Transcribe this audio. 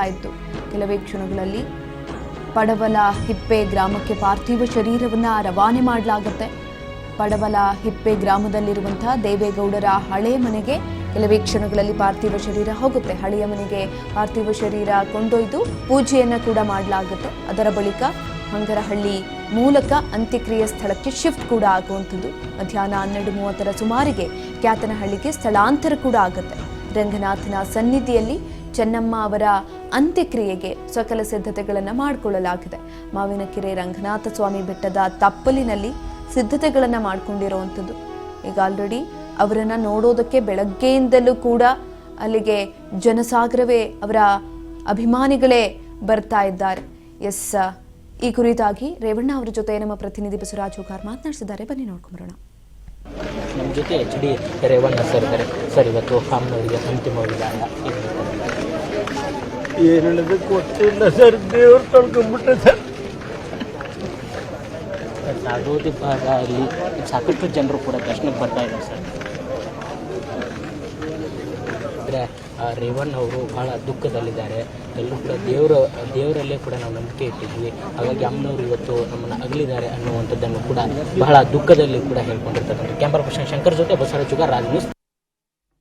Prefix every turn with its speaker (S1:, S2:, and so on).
S1: ಆಯಿತು. ಕೆಲವೇ ಕ್ಷಣಗಳಲ್ಲಿ ಪಡವಲ ಹಿಪ್ಪೆ ಗ್ರಾಮಕ್ಕೆ ಪಾರ್ಥಿವ ಶರೀರವನ್ನು ರವಾನೆ ಮಾಡಲಾಗುತ್ತೆ. ಪಡವಲ ಹಿಪ್ಪೆ ಗ್ರಾಮದಲ್ಲಿರುವಂತಹ ದೇವೇಗೌಡರ ಹಳೆಯ ಮನೆಗೆ ಕೆಲವೇ ಕ್ಷಣಗಳಲ್ಲಿ ಪಾರ್ಥಿವ ಶರೀರ ಹೋಗುತ್ತೆ. ಹಳೆಯ ಮನೆಗೆ ಪಾರ್ಥಿವ ಶರೀರ ಕೊಂಡೊಯ್ದು ಪೂಜೆಯನ್ನು ಕೂಡ ಮಾಡಲಾಗುತ್ತೆ. ಅದರ ಬಳಿಕ ಹಂಗರಹಳ್ಳಿ ಮೂಲಕ ಅಂತ್ಯಕ್ರಿಯೆ ಸ್ಥಳಕ್ಕೆ ಶಿಫ್ಟ್ ಕೂಡ ಆಗುವಂಥದ್ದು. ಮಧ್ಯಾಹ್ನ 12:30 ಸುಮಾರಿಗೆ ಕ್ಯಾತನಹಳ್ಳಿಗೆ ಸ್ಥಳಾಂತರ ಕೂಡ ಆಗುತ್ತೆ. ರಂಗನಾಥನ ಸನ್ನಿಧಿಯಲ್ಲಿ ಚೆನ್ನಮ್ಮ ಅವರ ಅಂತ್ಯಕ್ರಿಯೆಗೆ ಸಕಲ ಸಿದ್ಧತೆಗಳನ್ನು ಮಾಡಿಕೊಳ್ಳಲಾಗಿದೆ. ಮಾವಿನಕೆರೆ ರಂಗನಾಥ ಸ್ವಾಮಿ ಬೆಟ್ಟದ ತಪ್ಪಲಿನಲ್ಲಿ ಸಿದ್ಧತೆಗಳನ್ನು ಮಾಡಿಕೊಂಡಿರುವಂಥದ್ದು. ಈಗ ಆಲ್ರೆಡಿ ಅವರನ್ನ ನೋಡೋದಕ್ಕೆ ಬೆಳಗ್ಗೆಯಿಂದಲೂ ಕೂಡ ಅಲ್ಲಿಗೆ ಜನಸಾಗರವೇ, ಅವರ ಅಭಿಮಾನಿಗಳೇ ಬರ್ತಾ ಇದ್ದಾರೆ. ಎಸ್, ಈ ಕುರಿತಾಗಿ ರೇವಣ್ಣ ಅವರ ಜೊತೆ ನಮ್ಮ ಪ್ರತಿನಿಧಿ ಬಸವರಾಜ್ ಹುಗಾರ್ ಮಾತನಾಡಿಸಿದ್ದಾರೆ. ಬನ್ನಿ ನೋಡ್ಕೊಂಬರೋಣ.
S2: ನಮ್ಮ ಜೊತೆ HD ರೇವಣ್ಣ ಸರ್ ಇದ್ದಾರೆ. ಸರ್, ಇವತ್ತು ಅಮ್ಮನವರಿಗೆ ಅಂತಿಮ ವಿದಾಯ.
S3: ಏನು ಹೇಳೋದಕ್ಕೆ ಗೊತ್ತಿಲ್ಲ ಸರ್, ದೇವ್ರು ಕಳ್ಕೊಂಡ್ಬಿಟ್ಟೆ ಸರ್.
S2: ಸಾಗೋದಿ ಭಾಗ ಅಲ್ಲಿ ಸಾಕಷ್ಟು ಜನರು ಕೂಡ ದರ್ಶನಕ್ಕೆ ಬರ್ತಾ ಇದ್ದಾರೆ ಸರ್. ಅಂದರೆ ರೇವಣ್ಣ ಅವರು ಬಹಳ ದುಃಖದಲ್ಲಿದ್ದಾರೆ. ಎಲ್ಲರೂ ಕೂಡ ದೇವರಲ್ಲೇ ಕೂಡ ನಾವು ನಂಬಿಕೆ ಇಟ್ಟಿದ್ವಿ. ಹಾಗಾಗಿ ಅಮ್ಮನವರು ಇವತ್ತು ನಮ್ಮನ್ನು ಅಗಲಿದ್ದಾರೆ ಅನ್ನುವಂಥದ್ದನ್ನು ಕೂಡ ಬಹಳ ದುಃಖದಲ್ಲಿ ಕೂಡ ಹೇಳ್ಕೊಂಡಿರ್ತಕ್ಕಂಥ. ಕ್ಯಾಮರಾ ಪರ್ಸನ್ ಶಂಕರ್ ಜೊತೆ ಬಸವರಾಜ್ ಹುಗಾರ್, ರಾಜ್ ನ್ಯೂಸ್.